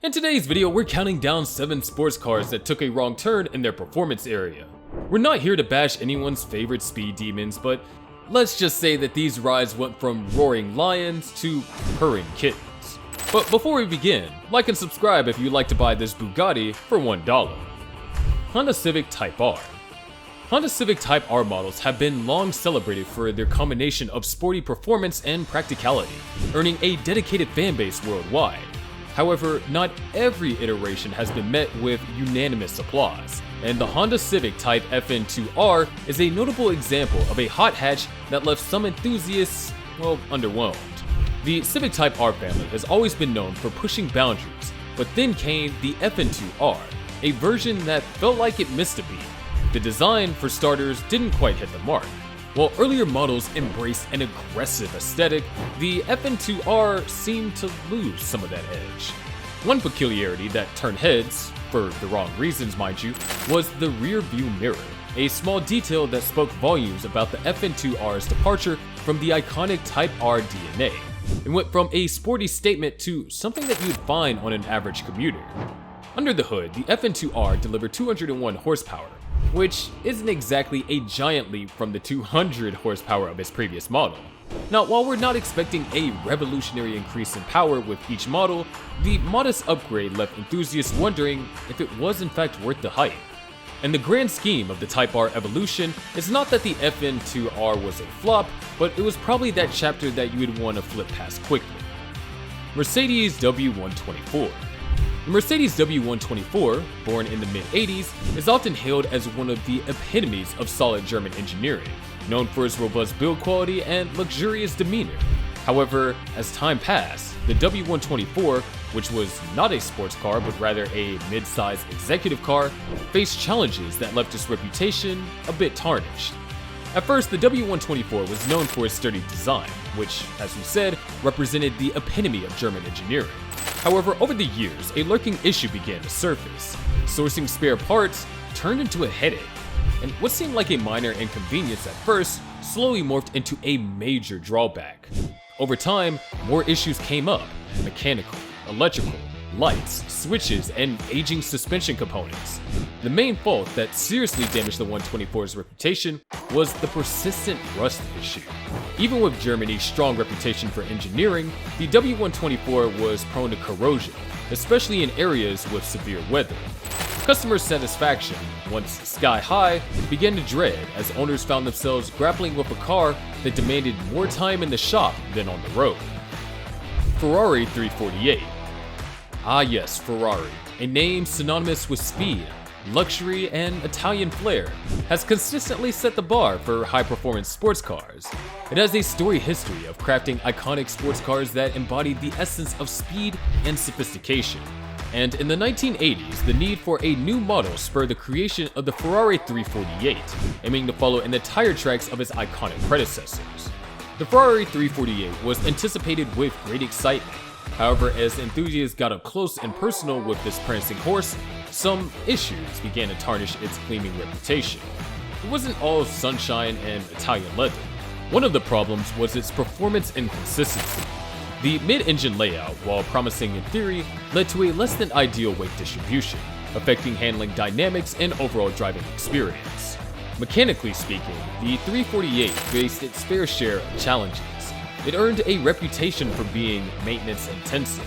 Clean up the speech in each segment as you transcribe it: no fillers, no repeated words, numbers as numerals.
In today's video, we're counting down 7 sports cars that took a wrong turn in their performance area. We're not here to bash anyone's favorite speed demons, but let's just say that these rides went from roaring lions to purring kittens. But before we begin, like and subscribe if you'd like to buy this Bugatti for $1. Honda Civic Type R. Honda Civic Type R models have been long celebrated for their combination of sporty performance and practicality, earning a dedicated fanbase worldwide. However, not every iteration has been met with unanimous applause, and the Honda Civic Type FN2R is a notable example of a hot hatch that left some enthusiasts, well, underwhelmed. The Civic Type R family has always been known for pushing boundaries, but then came the FN2R, a version that felt like it missed a beat. The design, for starters, didn't quite hit the mark. While earlier models embraced an aggressive aesthetic, the FN2R seemed to lose some of that edge. One peculiarity that turned heads, for the wrong reasons mind you, was the rear view mirror, a small detail that spoke volumes about the FN2R's departure from the iconic Type R DNA. It went from a sporty statement to something that you'd find on an average commuter. Under the hood, the FN2R delivered 201 horsepower, which isn't exactly a giant leap from the 200 horsepower of its previous model. Now, while we're not expecting a revolutionary increase in power with each model, the modest upgrade left enthusiasts wondering if it was in fact worth the hype. In the grand scheme of the Type R evolution, it's not that the FN2R was a flop, but it was probably that chapter that you would want to flip past quickly. Mercedes W124. The Mercedes W124, born in the mid-80s, is often hailed as one of the epitomes of solid German engineering, known for its robust build quality and luxurious demeanor. However, as time passed, the W124, which was not a sports car but rather a mid-size executive car, faced challenges that left its reputation a bit tarnished. At first, the W124 was known for its sturdy design, which, as we said, represented the epitome of German engineering. However, over the years, a lurking issue began to surface. Sourcing spare parts turned into a headache, and what seemed like a minor inconvenience at first slowly morphed into a major drawback. Over time, more issues came up: mechanical, electrical, lights, switches, and aging suspension components. The main fault that seriously damaged the 124's reputation was the persistent rust issue. Even with Germany's strong reputation for engineering, the W124 was prone to corrosion, especially in areas with severe weather. Customer satisfaction, once sky high, began to dread as owners found themselves grappling with a car that demanded more time in the shop than on the road. Ferrari 348. Ah yes, Ferrari, a name synonymous with speed, luxury, and Italian flair, has consistently set the bar for high-performance sports cars. It has a storied history of crafting iconic sports cars that embodied the essence of speed and sophistication. And in the 1980s, the need for a new model spurred the creation of the Ferrari 348, aiming to follow in the tire tracks of its iconic predecessors. The Ferrari 348 was anticipated with great excitement. However, as enthusiasts got up close and personal with this prancing horse, some issues began to tarnish its gleaming reputation. It wasn't all sunshine and Italian leather. One of the problems was its performance inconsistency. The mid-engine layout, while promising in theory, led to a less than ideal weight distribution, affecting handling dynamics and overall driving experience. Mechanically speaking, the 348 faced its fair share of challenges. It earned a reputation for being maintenance intensive.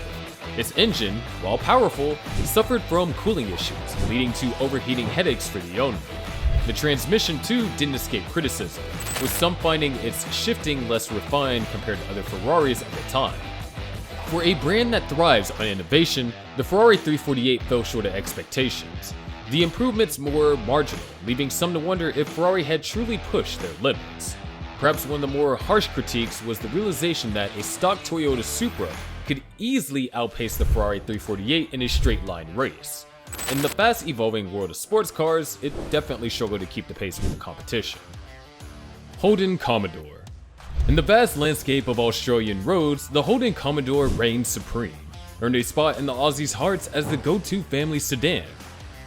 Its engine, while powerful, suffered from cooling issues, leading to overheating headaches for the owner. The transmission too didn't escape criticism, with some finding its shifting less refined compared to other Ferraris of the time. For a brand that thrives on innovation, the Ferrari 348 fell short of expectations. The improvements were marginal, leaving some to wonder if Ferrari had truly pushed their limits. Perhaps one of the more harsh critiques was the realization that a stock Toyota Supra could easily outpace the Ferrari 348 in a straight-line race. In the fast-evolving world of sports cars, it definitely struggled to keep the pace with the competition. Holden Commodore. In the vast landscape of Australian roads, the Holden Commodore reigned supreme, earned a spot in the Aussies' hearts as the go-to family sedan.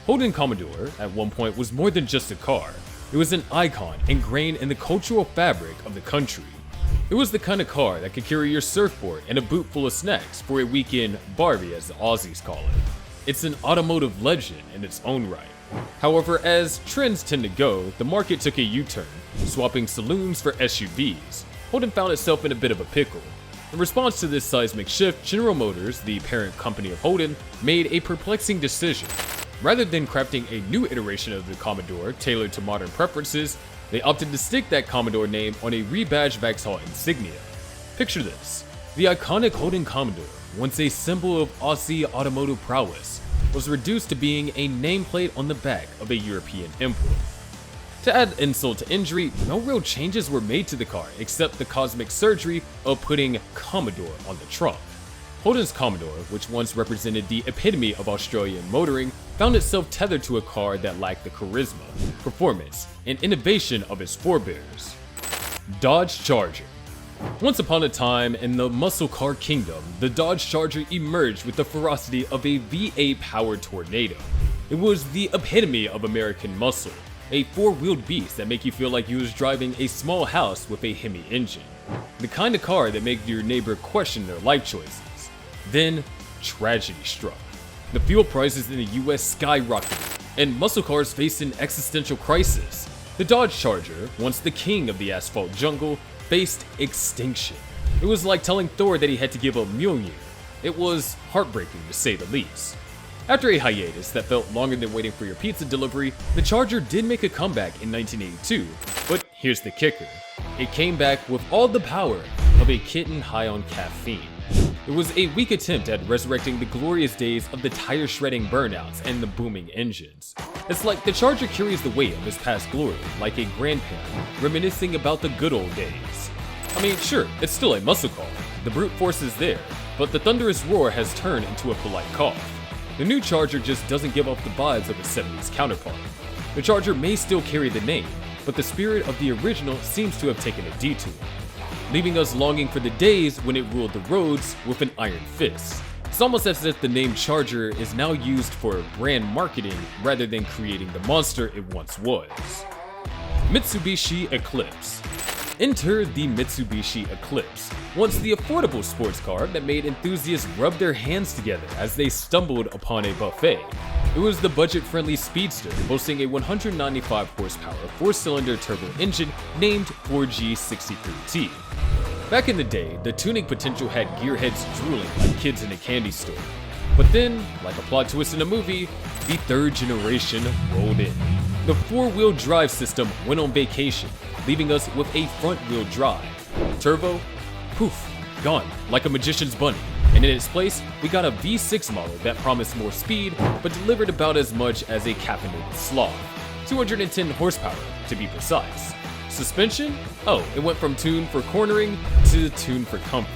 Holden Commodore, at one point, was more than just a car. It was an icon ingrained in the cultural fabric of the country. It was the kind of car that could carry your surfboard and a boot full of snacks for a weekend Barbie, as the Aussies call it. It's an automotive legend in its own right. However, as trends tend to go, the market took a U-turn, swapping saloons for SUVs. Holden found itself in a bit of a pickle. In response to this seismic shift, General Motors, the parent company of Holden, made a perplexing decision. Rather than crafting a new iteration of the Commodore tailored to modern preferences, they opted to stick that Commodore name on a rebadged Vauxhall insignia. Picture this: the iconic Holden Commodore, once a symbol of Aussie automotive prowess, was reduced to being a nameplate on the back of a European import. To add insult to injury, no real changes were made to the car except the cosmic surgery of putting Commodore on the trunk. Holden's Commodore, which once represented the epitome of Australian motoring, found itself tethered to a car that lacked the charisma, performance, and innovation of its forebears. Dodge Charger. Once upon a time in the muscle car kingdom, the Dodge Charger emerged with the ferocity of a V8 powered tornado. It was the epitome of American muscle, a four-wheeled beast that make you feel like you was driving a small house with a Hemi engine. The kind of car that made your neighbor question their life choices. Then, tragedy struck. The fuel prices in the US skyrocketed, and muscle cars faced an existential crisis. The Dodge Charger, once the king of the asphalt jungle, faced extinction. It was like telling Thor that he had to give up Mjolnir. It was heartbreaking to say the least. After a hiatus that felt longer than waiting for your pizza delivery, the Charger did make a comeback in 1982, but here's the kicker. It came back with all the power of a kitten high on caffeine. It was a weak attempt at resurrecting the glorious days of the tire-shredding burnouts and the booming engines. It's like the Charger carries the weight of its past glory, like a grandparent, reminiscing about the good old days. I mean, sure, it's still a muscle car, the brute force is there, but the thunderous roar has turned into a polite cough. The new Charger just doesn't give off the vibes of its 70s counterpart. The Charger may still carry the name, but the spirit of the original seems to have taken a detour, leaving us longing for the days when it ruled the roads with an iron fist. It's almost as if the name Charger is now used for brand marketing rather than creating the monster it once was. Mitsubishi Eclipse. Enter the Mitsubishi Eclipse, once the affordable sports car that made enthusiasts rub their hands together as they stumbled upon a buffet. It was the budget-friendly speedster boasting a 195 horsepower 4-cylinder turbo engine named 4G63T. Back in the day, the tuning potential had gearheads drooling like kids in a candy store. But then, like a plot twist in a movie, the third generation rolled in. The four-wheel drive system went on vacation, leaving us with a front-wheel drive. Turbo? Poof, gone, like a magician's bunny. And in its place, we got a V6 model that promised more speed, but delivered about as much as a caffeinated sloth. 210 horsepower, to be precise. Suspension? Oh, it went from tuned for cornering to tuned for comfort.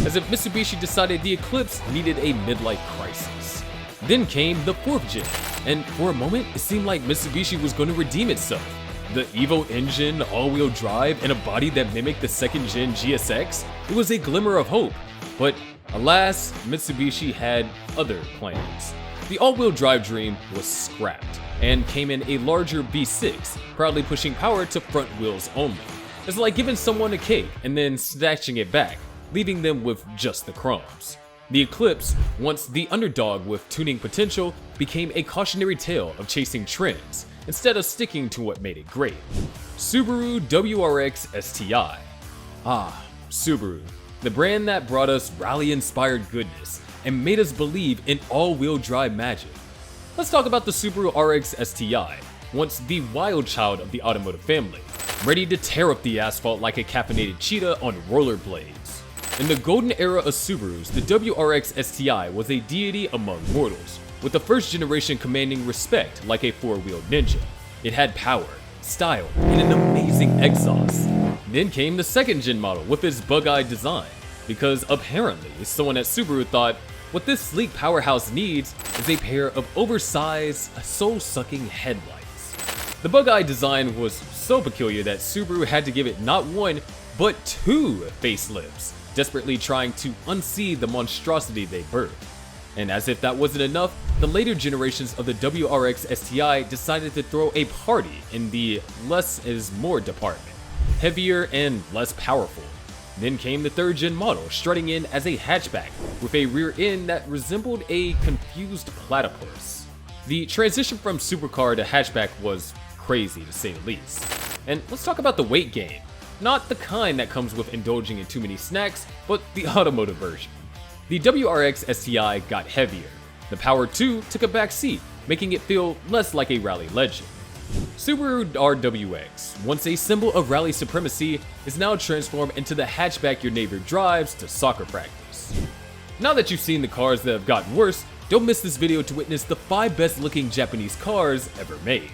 As if Mitsubishi decided the Eclipse needed a midlife crisis. Then came the 4th gen, and for a moment, it seemed like Mitsubishi was going to redeem itself. The Evo engine, all-wheel drive, and a body that mimicked the 2nd gen GSX? It was a glimmer of hope, but alas, Mitsubishi had other plans. The all-wheel drive dream was scrapped, and came in a larger V6, proudly pushing power to front wheels only. It's like giving someone a cake and then snatching it back, leaving them with just the crumbs. The Eclipse, once the underdog with tuning potential, became a cautionary tale of chasing trends, instead of sticking to what made it great. Subaru WRX STI. Ah, Subaru, the brand that brought us rally-inspired goodness and made us believe in all-wheel drive magic. Let's talk about the Subaru RX STI, once the wild child of the automotive family, ready to tear up the asphalt like a caffeinated cheetah on rollerblades. In the golden era of Subarus, the WRX STI was a deity among mortals, with the first generation commanding respect like a four-wheeled ninja. It had power, style, and an amazing exhaust. Then came the 2nd gen model with its bug-eyed design, because apparently someone at Subaru thought, what this sleek powerhouse needs is a pair of oversized, soul-sucking headlights. The bug-eyed design was so peculiar that Subaru had to give it not one, but 2 facelifts, desperately trying to unsee the monstrosity they birthed. And as if that wasn't enough, the later generations of the WRX STI decided to throw a party in the less is more department, heavier and less powerful. Then came the 3rd gen model, strutting in as a hatchback, with a rear end that resembled a confused platypus. The transition from supercar to hatchback was crazy to say the least. And let's talk about the weight gain. Not the kind that comes with indulging in too many snacks, but the automotive version. The WRX STI got heavier. The Power 2 took a back seat, making it feel less like a rally legend. Subaru WRX, once a symbol of rally supremacy, is now transformed into the hatchback your neighbor drives to soccer practice. Now that you've seen the cars that have gotten worse, don't miss this video to witness the 5 best looking Japanese cars ever made.